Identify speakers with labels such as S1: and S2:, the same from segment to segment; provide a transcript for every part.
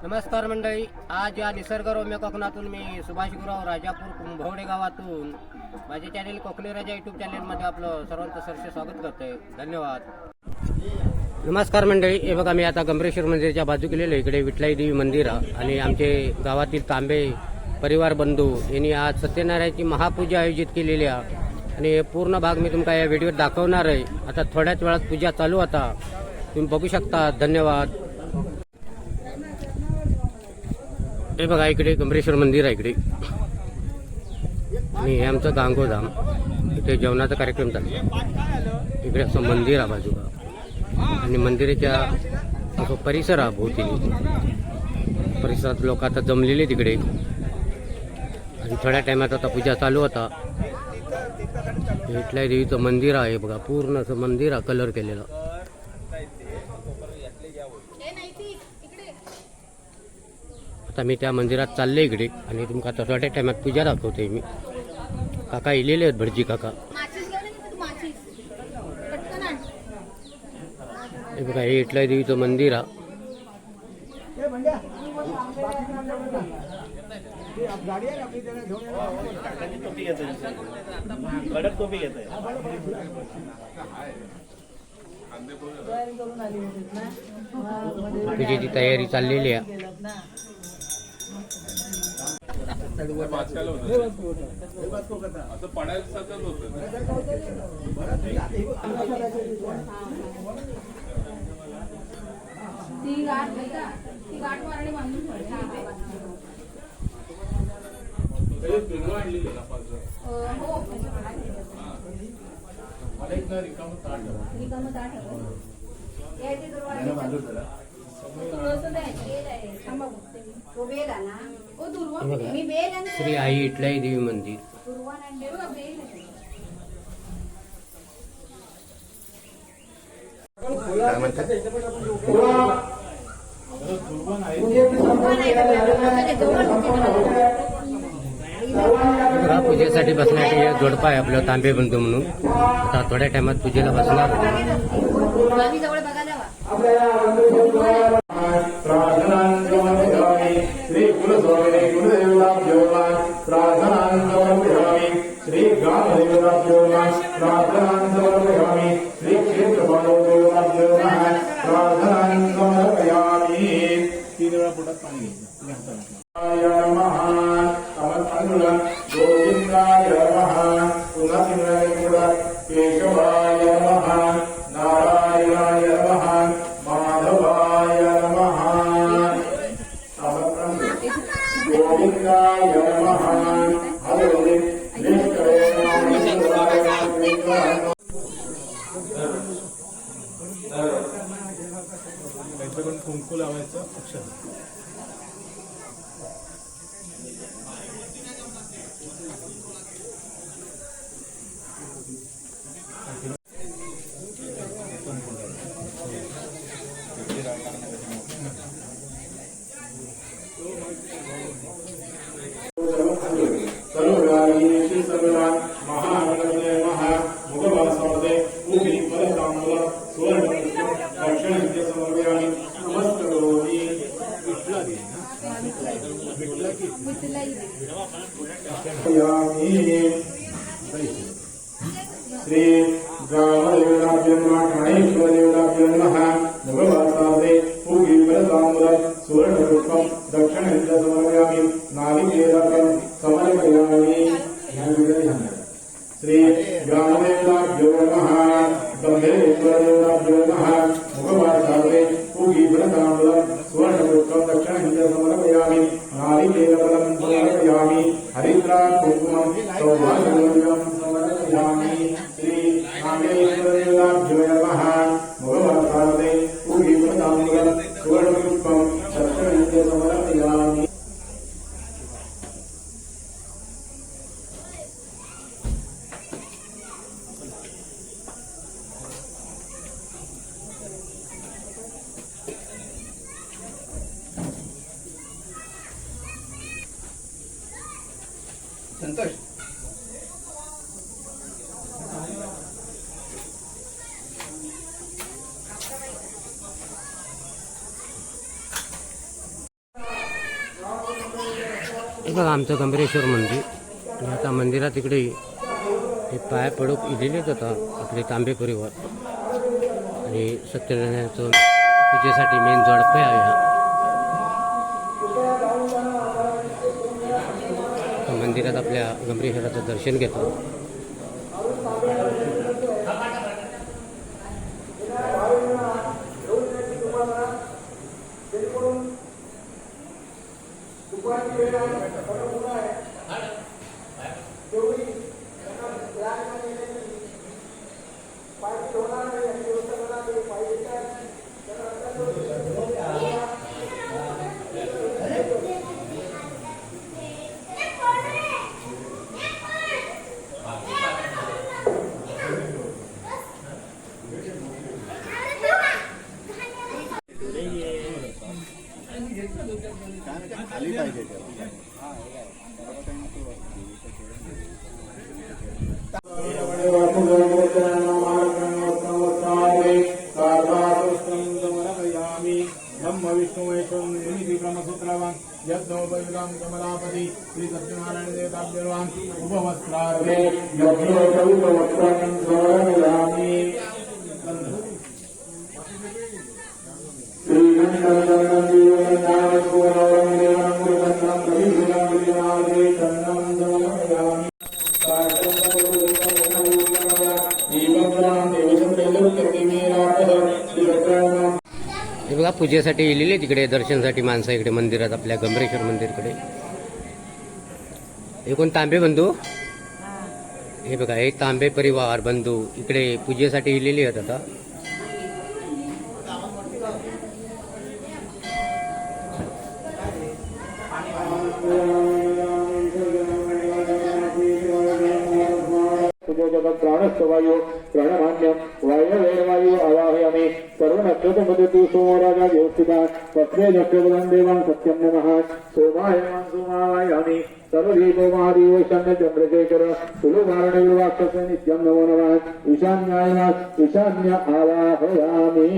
S1: नमस्कार मंडळी, आज या निसर्गरम्य कोकणातून मी सुभाष गुराव राजापूर कुंभवडे गावातून माझे चॅनल कोकणी राजा यूट्यूब चॅनलमध्ये आपलं सर्वांचं सरसे स्वागत करतोय. धन्यवाद. नमस्कार मंडळी, हे बघा मी आता गंभीरेश्वर मंदिराच्या बाजू केलेलं इकडे विठलाई देवी मंदिर आणि आमचे गावातील तांबे परिवार बंधू यांनी आज सत्यनारायणची महापूजा आयोजित केलेली आहे आणि पूर्ण भाग मी तुमका या व्हिडिओत दाखवणार आहे. आता थोड्याच वेळात पूजा चालू आता तुम्ही बघू शकता. धन्यवाद. हे बघा इकडे गंभीरेश्वर मंदिर आहे इकडे आणि हे आमचं गांगोधाम. इथे जेवणाचा कार्यक्रम चालू. इकडे असं मंदिर आहे बाजूला आणि मंदिराच्या असं परिसर आहे भोवती. परिसरात लोक आता जमलेले तिकडे आणि थोड्या टायमात आता पूजा चालू होता. विठलाई देवीचं मंदिर आहे बघा, पूर्ण असं मंदिर आहे कलर केलेलं. आता मी त्या मंदिरात चालले इकडे आणि तुमका आता थोड्या टायमात पूजा दाखवते मी. काका इलेले आहेत, भटजी काका. हे बघा हे विठलाई देवीचं मंदिर आहे. पूजेची तयारी चाललेली आहे. श्री आई विठलाई देवी मंदिर. पूजेसाठी बसण्याचे जोडपा आहे आपलं तांबे बंधू म्हणून. आता थोड्या टायमात पूजेला बसणार.
S2: श्री कुलस्वामिने कुलदेवताभ्यो नमः प्रार्थनां समर्पयामि. श्री ग्रामदेवताभ्यो नमः प्रार्थनां समर्पयामि. श्री क्षेत्रपालोदेवताभ्यो नमः प्रार्थनां समर्पयामि. 3 वेळा पोटात पाणी घ्यायचं. नमः समर्पणं गोविंदाय नमः. पुन्हा 3 वेळा केशवाय नमः, नारायणाय नमः, माधवाय नमः. गोविंदाय नमः. हरे कुंकू लावायचं अक्षर. श्री ग्रामदेवताभ्यो नमः, गणेश्वरदेवताभ्यो नमः. भगवत्सादे पूगीफलताम्बूलं सुवर्णपुष्पं दक्षिणेन्द्र समर्पयामि. नारिकेलफलं समर्पयामि. श्री ग्रामदेवताभ्यो नमः, गंभीरेश्वरदेवताभ्यो नमः. भगवत्सादे पूगीफलताम्बूलं सुवर्णपुष्पं दक्षिणेन्द्र समर्पयामि. नारिकेलफलं समर्पयामि. हरिद्रा कुंकुमं सौभाग्यवतीं समर्पयामि. श्री नागेश्वरदेवताभ्यो नमः. भगवत्सादे पूगीफलताम्बूलं सुवर्णपुष्पं दक्षिणेन्द्र समर्पयामि. संतोष
S1: हे बघा आमचं गंभीरेश्वर मंदिर. आणि आता मंदिरात इकडे हे पाय पडूक इलेलेच होता आपले तांबे परिवार आणि सत्यनारायणाचं पूजेसाठी मेन जोडप आहे हा. मंदिरात आपल्या गंभीरेश्वराचं दर्शन घेतो.
S2: ब्रह्म विष्णु ब्रह्मसूत्रवान यज्ञोपयुगाम कमलापति श्री सत्यनारायण देवताभ्यवान उपवस्त्रार्थे यज्ञोपयुगवस्त्रं समर्पयामि. श्री गणेशं जीवनं पूर्णं देवं गुरुवन्दं कविगुणं विनादे चन्नं समर्पयामि.
S1: हे बघा पूजेसाठी येलेले तिकडे दर्शनासाठी माणसं इकडे मंदिरात आपल्या गंभीरेश्वर मंदिरकडे. हे कोण तांबे बंधू? हे बघा हे तांबे परिवार बंधू इकडे पूजेसाठी येलेले आहेत आता.
S2: प्राणस्थवायु प्राणमान्यं वायु आवाहयामि. सर्व नक्षत्रपद्धती सोमराजा देवस्थिता तस्मै नक्षत्रं देवान् सत्यं नमः. सोमाय सोमावायामि. सर्वदीपो महादेव ईशान्य चंद्रशेखर सुलभारणवाक्षस नित्यं नमो नमः. ईशान्याय ईशान्य आवाहयामि.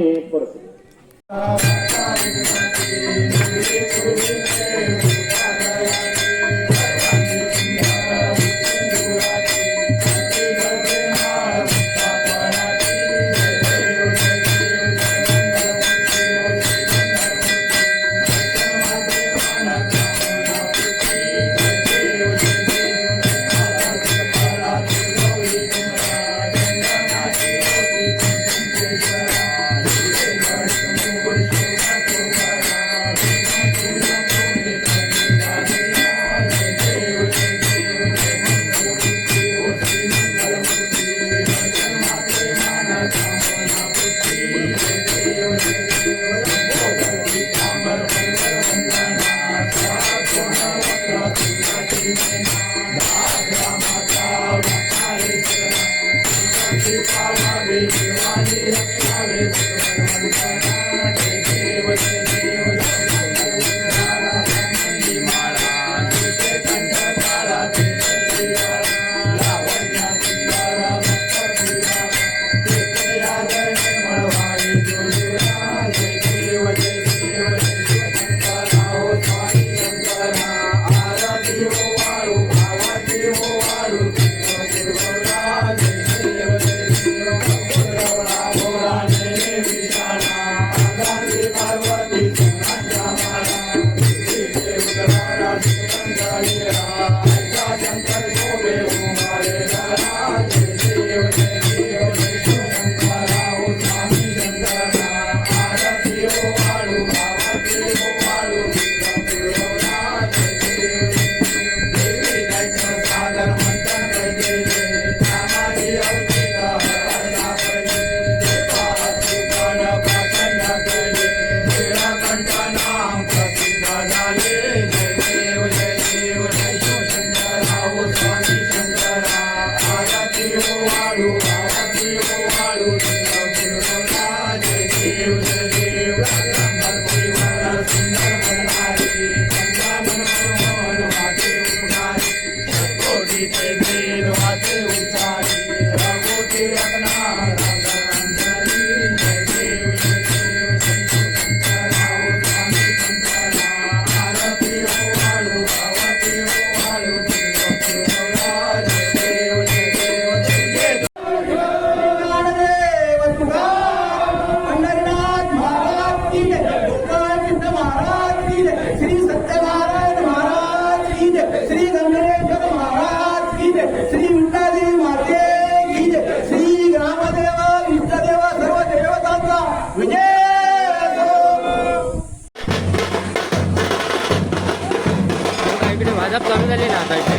S1: भाजप कमी झाली ना आता इथे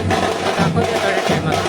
S1: दाखवते थोड्या टायमाला.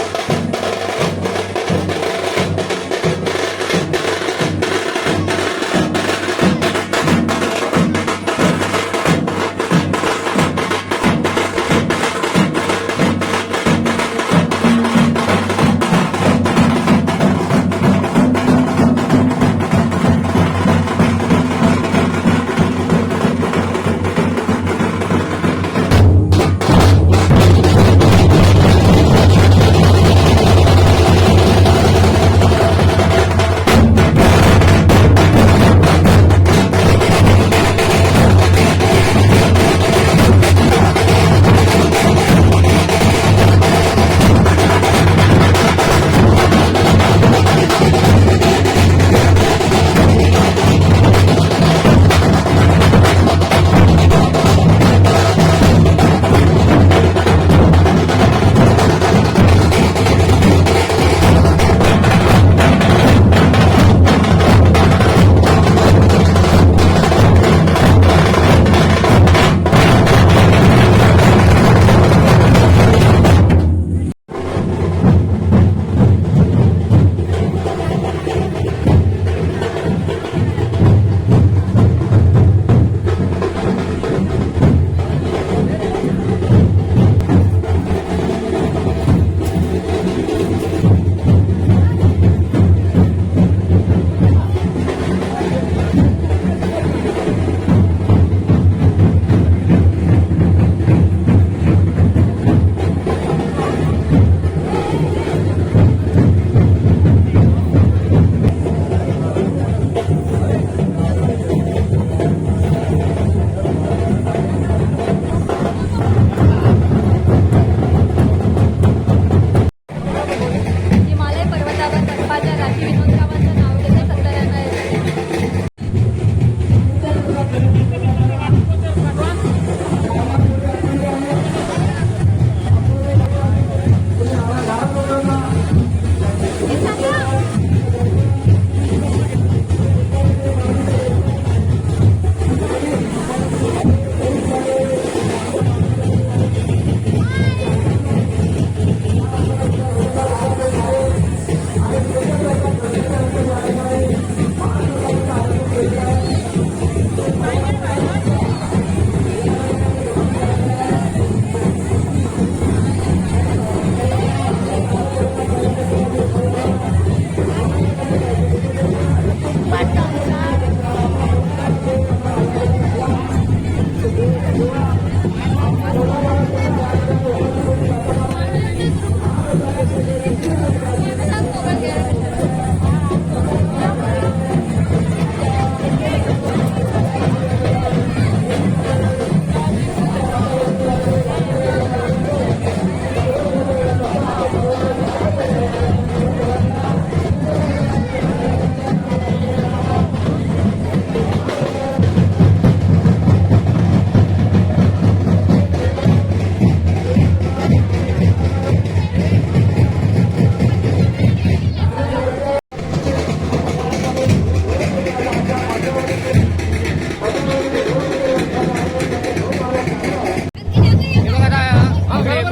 S3: हिमालय पर्वतावर बर्फाच्या राशी विनोदरावांचं नाव घेते 70 येते.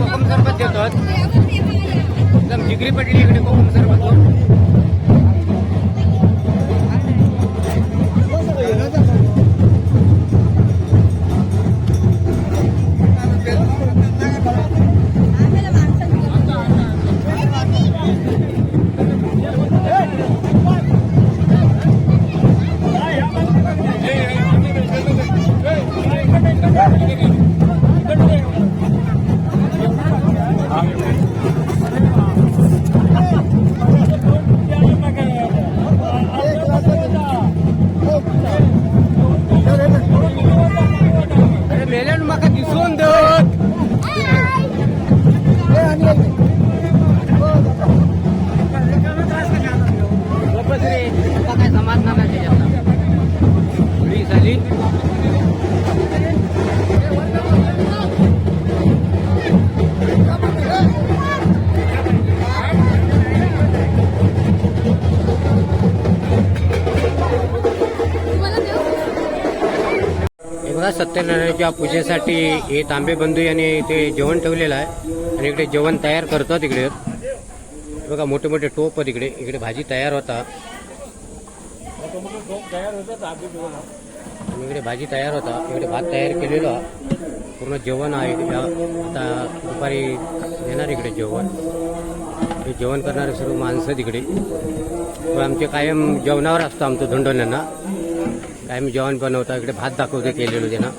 S1: कोकम सरबत देतो एकदम जिगरी पडली इकडे कोकम सरबत. मेल्यान म्हाका दिसून दत बस रे आता काय समाधानाचे पुढी झाली. सत्यनारायणाच्या पूजेसाठी हे तांबे बंधू यांनी इथे जेवण ठेवलेलं आहे आणि इकडे जेवण तयार करतात. इकडे बघा मोठे मोठे टोप आहेत. इकडे इकडे भाजी तयार होता आणि इकडे भाजी तयार होता. इकडे भात तयार केलेला पूर्ण जेवण आहे. आता दुपारी येणार इकडे जेवण. हे जेवण करणारे सर्व माणसं तिकडे. आमचे कायम जेवणावर असतो आमचं धोंडोल्यांना कायम जेवण बनवता. इकडे भात दाखवते केलेलं त्यांना.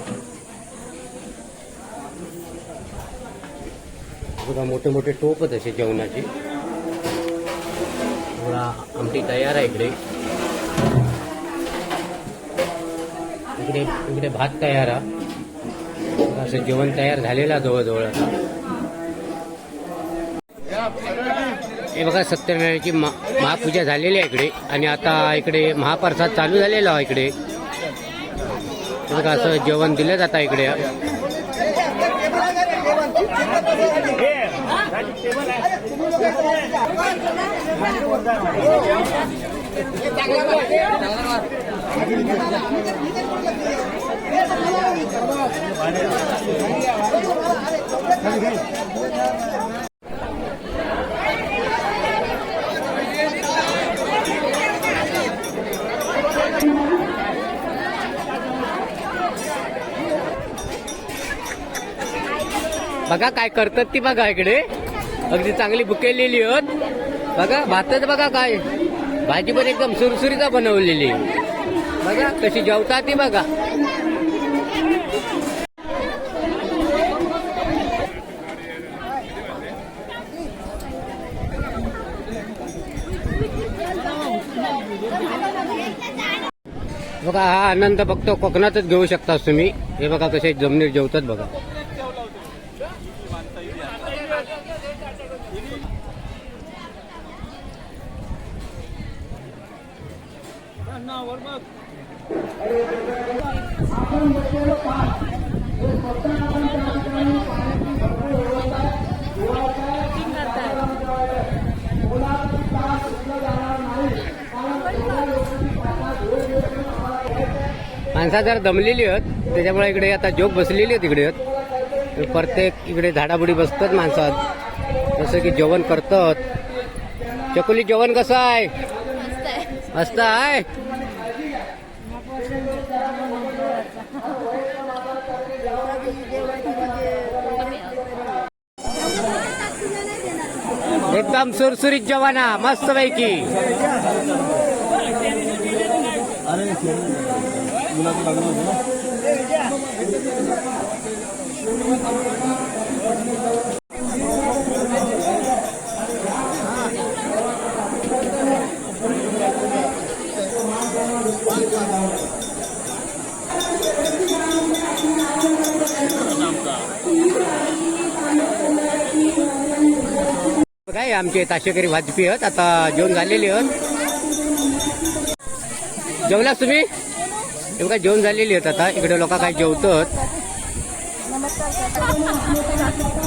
S1: बघा मोठे मोठे टोपच असे जेवणाचे. आमटी तयार आहे इकडे. इकडे इकडे भात तयार आहे. असं जेवण तयार झालेलं जवळजवळ आता. हे बघा सत्यनारायणाची महापूजा झालेली आहे इकडे आणि आता इकडे महाप्रसाद चालू झालेला आहे इकडे. बघा असं जेवण दिलं जातं इकडे. बघा काय करतात ती बघा इकडे. अगदी चांगली बुकेलेली होत. बघा भातच बघा काय भाजी पण एकदम सुरसुरीचा बनवलेली. बघा कशी जेवतात ती बघा. बघा हा आनंद फक्त कोकणातच घेऊ शकता तुम्ही. हे बघा कसे जमिनीवर जेवतात बघा. माणसा जरा दमलेली आहेत त्याच्यामुळे इकडे आता जोग बसलेली आहेत इकडे. प्रत्येक इकडे झाडाबुडी बसतात माणसात जसं की जेवण करतात. चकुली जेवण कसं आहे? मस्त आहे. एकदम सुरसुरीत जेवण मस्त पैकी. काय आमचे ताशेकरी वाजपेयी आहेत. आता जेवण झालेली आहेत. जेवलास तुम्ही? हे बघा जेवण झालेली आहेत. आता इकडे लोक काय जेवतात.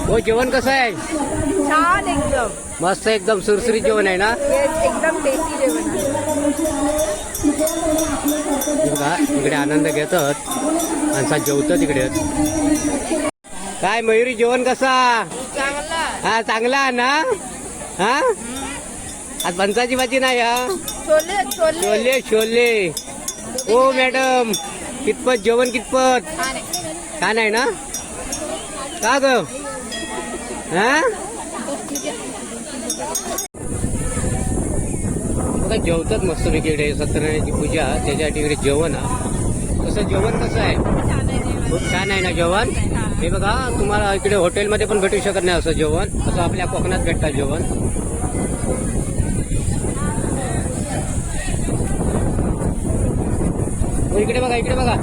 S1: हो जेवण कसं आहे?
S3: छान एकदम
S1: मस्त एकदम सुरसुरीत जेवण आहे ना.
S3: एकदम टेस्टी जेवण
S1: हे बघा इकडे आनंद घेतात माणसा जेवतात इकडे. काय मयुरी जेवण कसा? हा चांगला ना. हा आज पंचाची भाजी नाही. हा छोले छोले. हो मॅडम कितपत जेवण कितपत छान आहे ना. का ग हा बघा जेवतात मस्त पैकी इकडे. सत्यनारायणाची पूजा त्याच्यासाठी इकडे जेवण. कसं जेवण कसं आहे? खूप छान आहे ना जेवण. हे बघा तुम्हाला इकडे हॉटेलमध्ये पण भेटू शकत नाही असं जेवण. असं आपल्या कोकणात भेटतात जेवण. इकडे बघा इकडे बघा.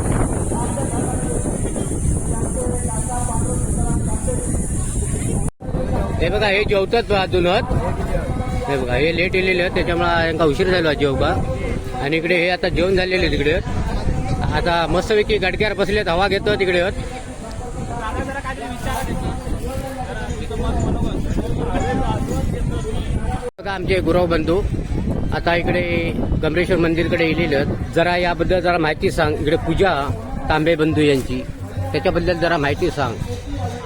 S1: हे बघा हे जेवतात अजूनच. हे बघा हे लेट येलेले आहेत त्याच्यामुळे यांना उशीर झाला जेवका. आणि इकडे हे आता जेवण झालेले तिकडे. आता मस्तपैकी गाडग्यावर बसलेत हवा घेतो तिकडे. बघा आमचे गुरव बंधू आता इकडे गमरेश्वर मंदिरकडे येलेले आहेत. जरा याबद्दल जरा माहिती सांग. इकडे पूजा तांबे बंधू यांची त्याच्याबद्दल जरा माहिती सांग.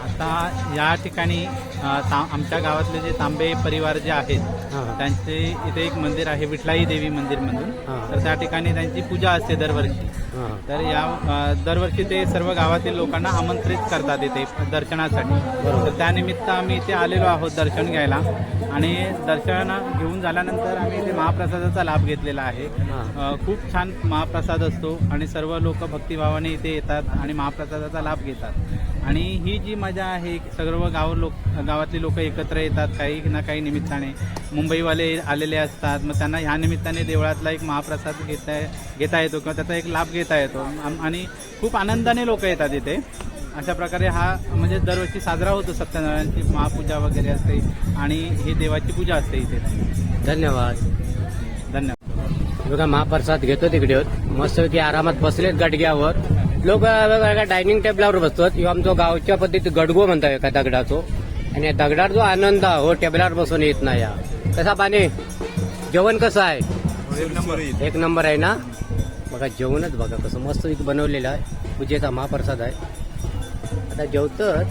S4: आता या ठिकाणी आमच्या गावातले जे तांबे परिवार जे आहेत
S1: हां.
S4: त्यांचे इथे एक मंदिर आहे विठलाई देवी मंदिर म्हणून.
S1: हां.
S4: तर त्या ठिकाणी त्यांची पूजा असते दरवर्षी.
S1: हां.
S4: तर या दरवर्षी ते सर्व गावातील लोकांना आमंत्रित करतात इथे दर्शनासाठी.
S1: बरोबर.
S4: तर त्यानिमित्त आम्ही इथे आलेलो आहोत दर्शन घ्यायला आणि दर्शन घेऊन झाल्यानंतर आम्ही इथे महाप्रसादाचा लाभ घेतलेला आहे.
S1: हां.
S4: खूप छान महाप्रसाद असतो आणि सर्व लोक भक्तिभावाने इथे येतात आणि महाप्रसादाचा लाभ घेतात. आणि ही जी मजा आहे सर्व गावातली लोक एकत्र येतात काही ना काही निमित्ताने. मुंबईवाले आलेले असतात, मग त्यांना ह्या निमित्ताने देवळातला एक महाप्रसाद घेता येतो किंवा त्याचा एक लाभ घेता येतो आणि खूप आनंदाने लोक येतात इथे. अशा प्रकारे हा म्हणजे दरवर्षी साजरा होतो. सत्यनारायणची महापूजा वगैरे असते आणि ही देवाची पूजा असते इथे.
S1: धन्यवाद.
S4: धन्यवाद.
S1: बघा महाप्रसाद घेतो तिकडे मस्तपैकी आरामात बसलेत गाडग्यावर. लोक बघा डायनिंग टेबलावर बसतात. किंवा आमच्या गावच्या पद्धतीत गडगो म्हणतात एका दगडाचो. आणि या दगडावर जो आनंद हो टेबलावर बसून येत नाही. या कसा पाणी जेवण कसं आहे? एक नंबर आहे ना. बघा जेवणच बघा कसं मस्त बनवलेलं आहे. पूजेचा महाप्रसाद आहे. आता जेवतात.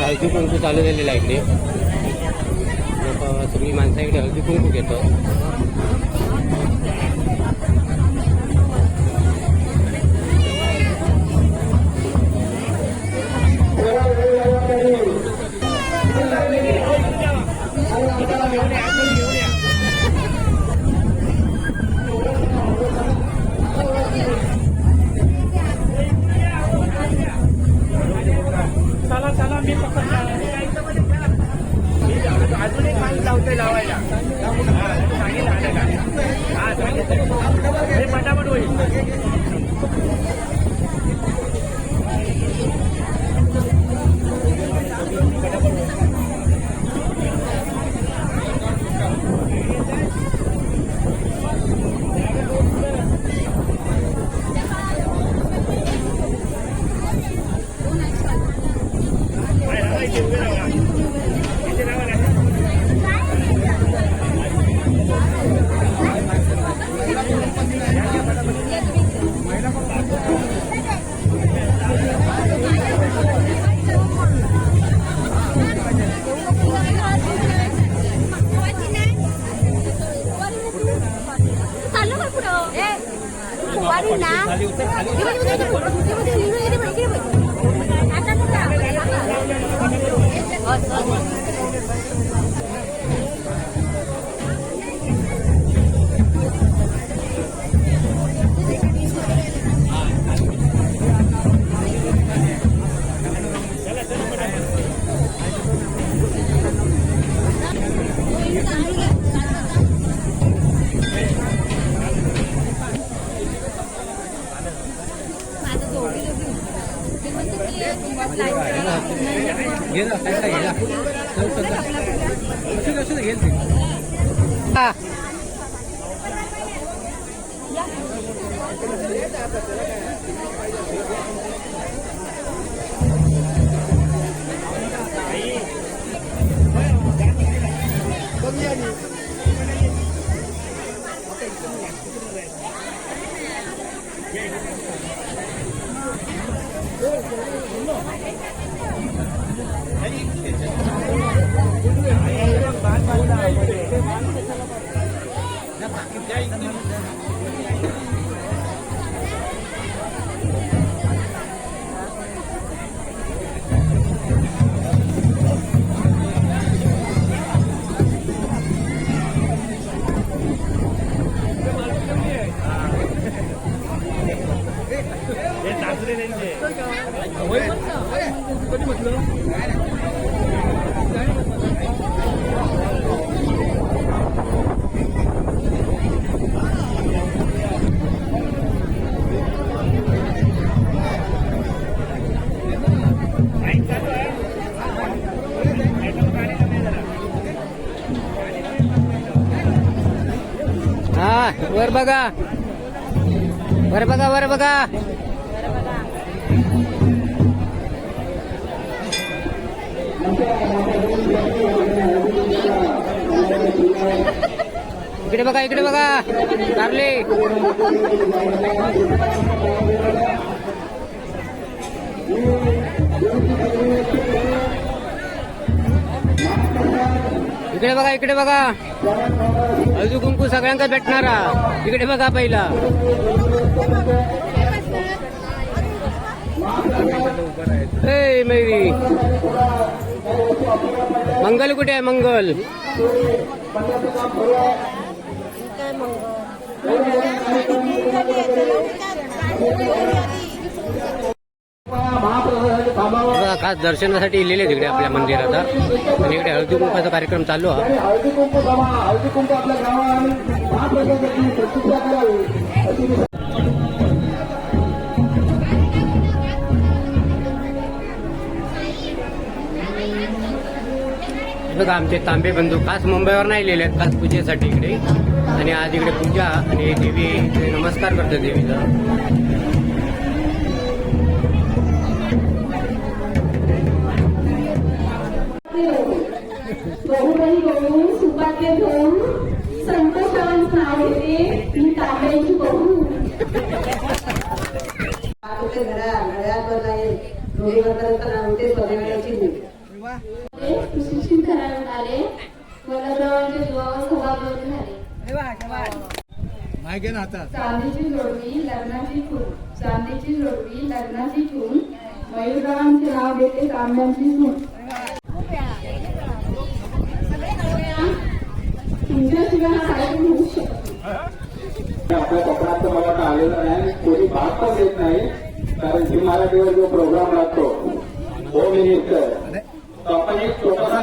S1: हळदी कुंकू चालू झालेला आहे इकडे. लोक सगळी माणसं इकडे हळदी कुंकू घेतात. हा वर बघा, वर बघा, वर बघा. इकडे बघा, इकडे बघा, कारले. इकडे बघा, इकडे बघा, हळदी कुंकू सगळ्यांका भेटणारा. इकडे बघा पहिला. ए मैरी, मंगल कुठे आहे? मंगल बघा, खास दर्शनासाठी इलेले तिकडे आपल्या मंदिरात. आणि इकडे हळदी कुंकाचा कार्यक्रम चालू आहे.
S2: हळदी कुंकू जमा, हळदी कुंकू आपल्या गावात महाप्रसादाची प्रतीक्षा करावी.
S1: बघा, आमचे तांबे बंधू खास मुंबईवर नाही लिहिले आहेत, खास पूजेसाठी इकडे. आणि आज इकडे पूजा आणि देवी नमस्कार करतो देवीचा.
S5: बहुबाई बहू सुपात्य घेऊन संतोषांचं नाव घेते मी तांब्याची बहू. सुशिक्षित घराण्यात आले. वनद्रवांच्या जीवावर सभागृह झाले. चांदीची जोडवी लग्नाची खून, चांदीची जोडवी लग्नाची खून. मयूररावांचे नाव घेते तांब्यांची खून. तुमच्याशिवाय हा कार्यक्रम होऊ शकतो.
S2: आपल्या कोकणात तर मला आलेलं नाही, कोणी भाग पण देत नाही. कारण झी मराठीवर जो प्रोग्राम लागतो होम मिनिस्टर, तो आपण एक छोटासा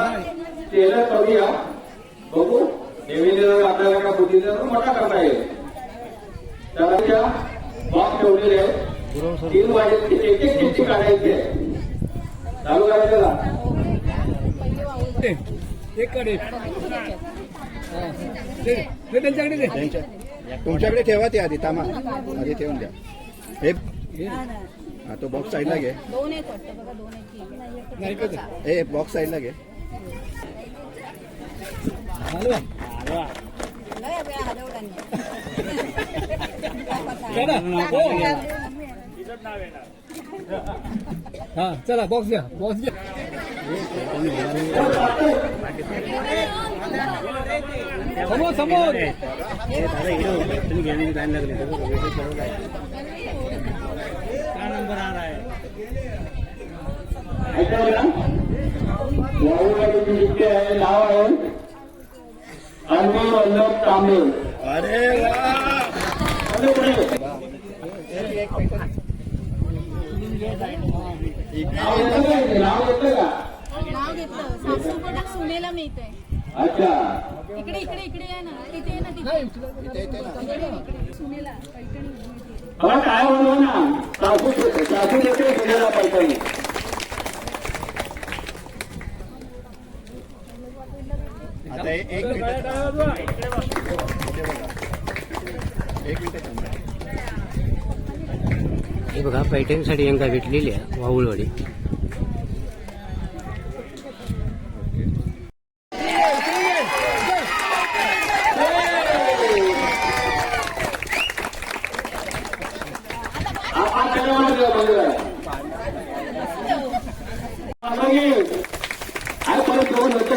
S2: टेलर करूया. बघू देवीने आपल्याला का बुद्धीचा मोठा करता येईल. त्याच्या बॉक्स ठेवलेले आहेत. 3 वाजेची एक एक चिठ्ठी काढायची आहे. चालू करायचं का?
S6: तुमच्याकडे ठेवा ते आधी, तामा आधी ठेवून द्या. हा तो बॉक्स साईडला घे. ए बॉक्स साईडला घे.
S7: हा चला बॉक्स घ्या, बॉक्स घ्या. समोर समोर
S2: नाव आहे अनमोल वल्लभ तांबे.
S6: अरे
S2: नाव येतं का?
S3: नाव घेतलं सासूकडे सुनेला मिळतंय.
S2: अच्छा,
S3: इकडे इकडे इकडे आहे ना, तिथे आहे ना, तिथे इकडे सुनेला पैठणी मिळते.
S2: मला काय म्हणू ना, सासू देते सुनेला पैठणी.
S6: आता एक मिनिट
S1: हे बघा, पैठणीसाठी यांका भेटलेली आहे वाऊळवाडी.
S2: पाहिजे आहे परत जेवण होते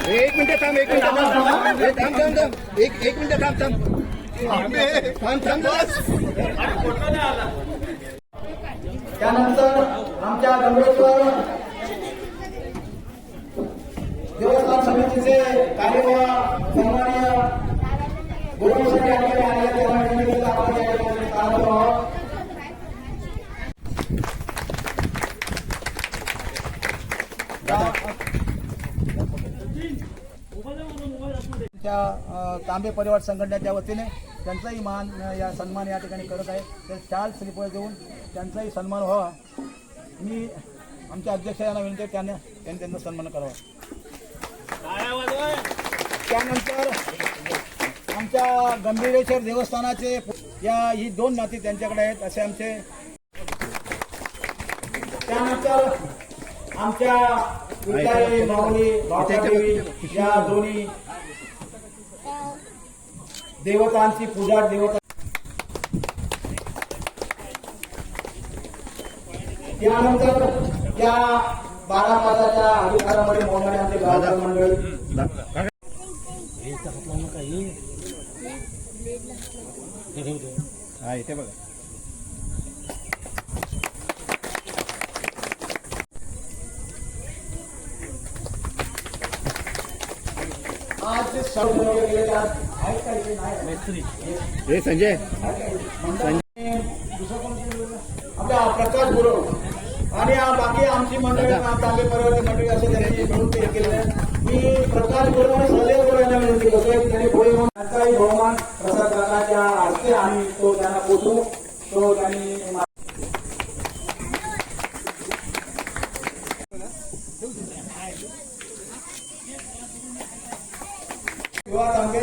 S6: एक मिनिट थांब एक मिनिट थांब बस.
S2: त्यानंतर आमच्या गंभेश्वर देवस्थान समितीचे कार्यवाह सन्माननीय गुरुसाठी आलेले
S8: तांबे परिवार संघटनेच्या वतीने त्यांचाही मान या सन्मान या ठिकाणी करत आहे ते शाल श्रीफळ देऊन त्यांचाही सन्मान व्हावा. मी आमच्या अध्यक्ष यांना विनंती आहे त्यांनी त्यांचा सन्मान करावा. त्यानंतर आमच्या गंभीरेश्वर देवस्थानाचे ही 2 नाती त्यांच्याकडे आहेत असे आमचे. त्यानंतर आमच्या विद्यालय माऊली भावदेवी या दोन्ही देवतांची पूजा देवता. त्यानंतर या 12 पादाच्या अधिकारामध्ये मोडणारे आमचे गावकर मंडळी
S6: हा इथे बघा.
S8: आज सर्व आहेत का इथे? नाही.
S6: हे संजय
S8: आपल्या प्रकाश गुरु आणि बाकी आमची मंडळी तांबे परिवारची मंडळी असं त्यांनी मिळून ते केलेलं आहे. मी प्रकाश गुरु आणि सदैव गुरु यांना विनंती करतोय की त्यांनी पुढे येऊन त्यांचाही बहुमान प्रसाद काकाच्या हस्ते आणि तो त्यांना पोचवू. तो त्यांनी विवाह तांबे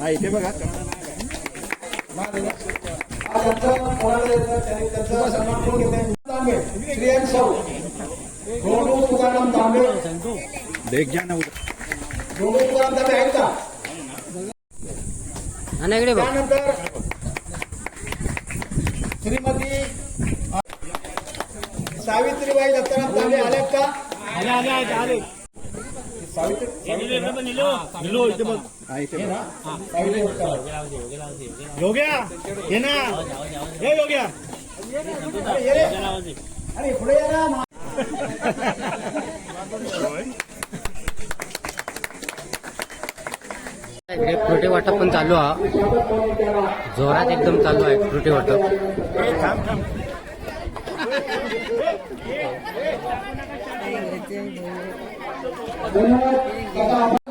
S6: हा इथे बघा.
S8: त्यांचा सन्मान करून घेते तांबे श्रीयन सौ गोंडू तुकाराम तांबे
S6: देख जा ना
S8: गोंडू तुकाराम तांबे आहेत का? त्यानंतर श्रीमती सावित्रीबाई दत्ताराम तांबे आलेत का? आले. सावित्री
S6: हा इथे बघा.
S8: सावित्री
S7: योग्या ये ना हे योग्या
S8: अरे पुढे या ना.
S1: इकडे फ्रुटी वाटप पण चालू आहे. जोरात एकदम चालू आहे फ्रुटी वाटप.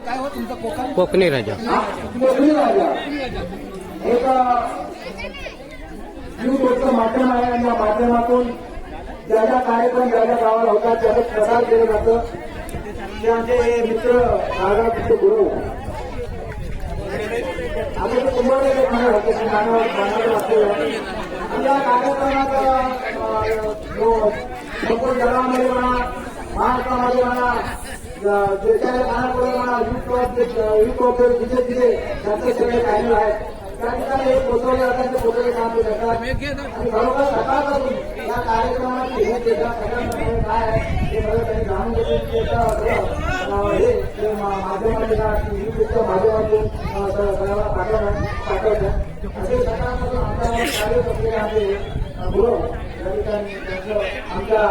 S8: काय हो तुमचं कोकण?
S1: कोकणी राजा
S2: एक युट्यूबचं माध्यम आहे आणि या माध्यमातून ज्या ज्या कार्यक्रम ज्या ज्या गावाला होतात त्याचा प्रसार केलं जातं. ते आमचे मित्र नागाचे गुरु आम्ही कुंभारले होते या कार्यक्रमात संपूर्ण जगामध्ये म्हणा महाराष्ट्रामध्ये म्हणा देशाच्या कानापुढे म्हणा युट्यूब जिथे जिथे त्यांचे सगळे चॅनल आहेत त्या ठिकाणी हे पोचवले जातात ते पोचवले काम ते करतात. आणि बरोबर सकाळपासून या कार्यक्रमाची हे सगळ्यांमध्ये काय आहे हे सगळं त्यांनी जाणून घेतले. हे माध्यमातून युट्यूबच्या माध्यमातून सगळ्यांना पाठवतात. असे सकाळपासून आमच्या कार्यकर्ते आमचे गुरु या ठिकाणी आमच्या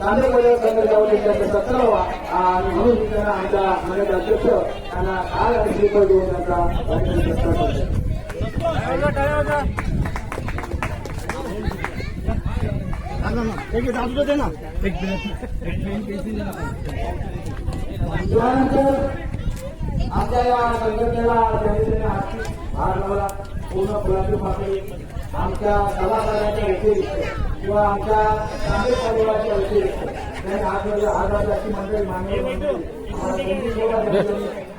S2: तांबे परिवार संघटनेवर त्यांचा 17वा आणि म्हणून मी त्यांना आमच्या मंडळाचे अध्यक्ष त्यांना काल आणि श्रीफळ देऊन त्यांचा प्रस्ताव करतो. त्यानंतर आमच्या या संघटनेला त्यांनी आर्थिक भाग लावला.
S8: पूर्ण फुलाची पाकळी आमच्या कलाकाराच्या व्यतिरिक्त किंवा आमच्या तांबे परिवाराच्या व्यतिरिक्त त्यांनी आज अशी मंडळी मान्य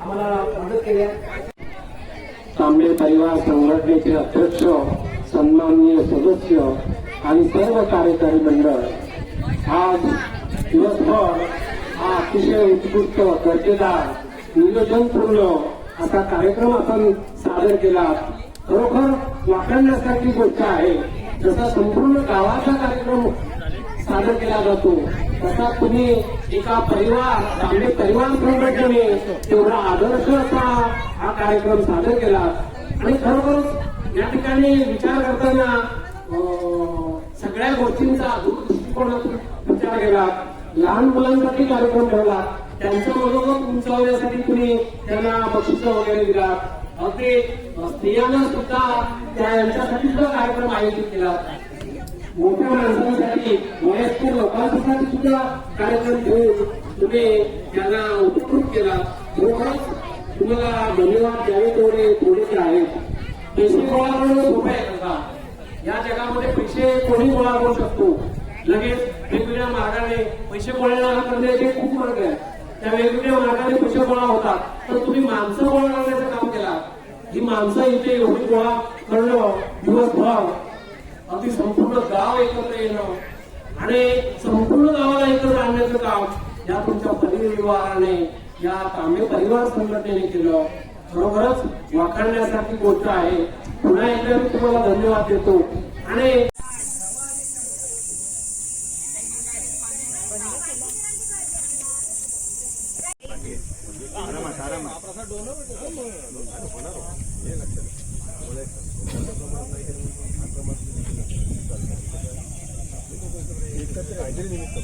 S8: आम्हाला मदत केली आहे.
S2: तांबे परिवार संघटनेचे अध्यक्ष, सन्माननीय सदस्य आणि सर्व कार्यकारी मंडळ आज दिवसभर हा अतिशय उत्कृष्ट दर्जेदार नियोजनपूर्ण असा कार्यक्रम आपण सादर केला. खरोखर वाखाणण्यासारखी गोष्ट आहे. जसा संपूर्ण गावाचा कार्यक्रम सादर केला जातो तसा तुम्ही एका परिवार तांबे परिवार संघटनेने तेवढा आदर्श असा हा कार्यक्रम सादर केला. आणि खरोखर या ठिकाणी विचार करताना सगळ्या गोष्टींचा दृष्टिकोनातून विचार केला. लहान मुलांसाठी कार्यक्रम ठेवला, त्यांचं मनोगत उंचावण्यासाठी तुम्ही त्यांना बक्षिसं वगैरे दिला. अगदी स्त्रियांना सुद्धा त्यांच्यासाठी सुद्धा कार्यक्रम आयोजित केला. मोठ्या माणसांसाठी, वयस्कर लोकांसाठी सुद्धा कार्यक्रम घेऊन तुम्ही त्यांना उत्कृष्ट केला. खरोखरच तुम्हाला धन्यवाद द्यावे थोडेसे आहेत. पैसे गोळा करणं सोपं आहे का? या जगामध्ये पैसे कोणी गोळा करू शकतो. लगेच वेगवेगळ्या मार्गाने पैसे गोळा करण्याचे खूप मार्ग आहेत. त्या वेगवेगळ्या मार्गाने पैसे गोळा होतात. तर तुम्ही माणसं गोळा करण्याचं काम केला. ही माणसं इथे एवढी गोळा करणं दिवसभर, अगदी संपूर्ण गाव एकत्र येणं आणि संपूर्ण गावाला एकत्र आणण्याचं काम या तुमच्या परिवाराने, या तांबे परिवार संघटनेने केलं. खरोखरच वाखाणण्यासारखी गोष्ट आहे. पुन्हा एकदा मी तुम्हाला धन्यवाद देतो. आणि
S7: काहीतरी निमित्त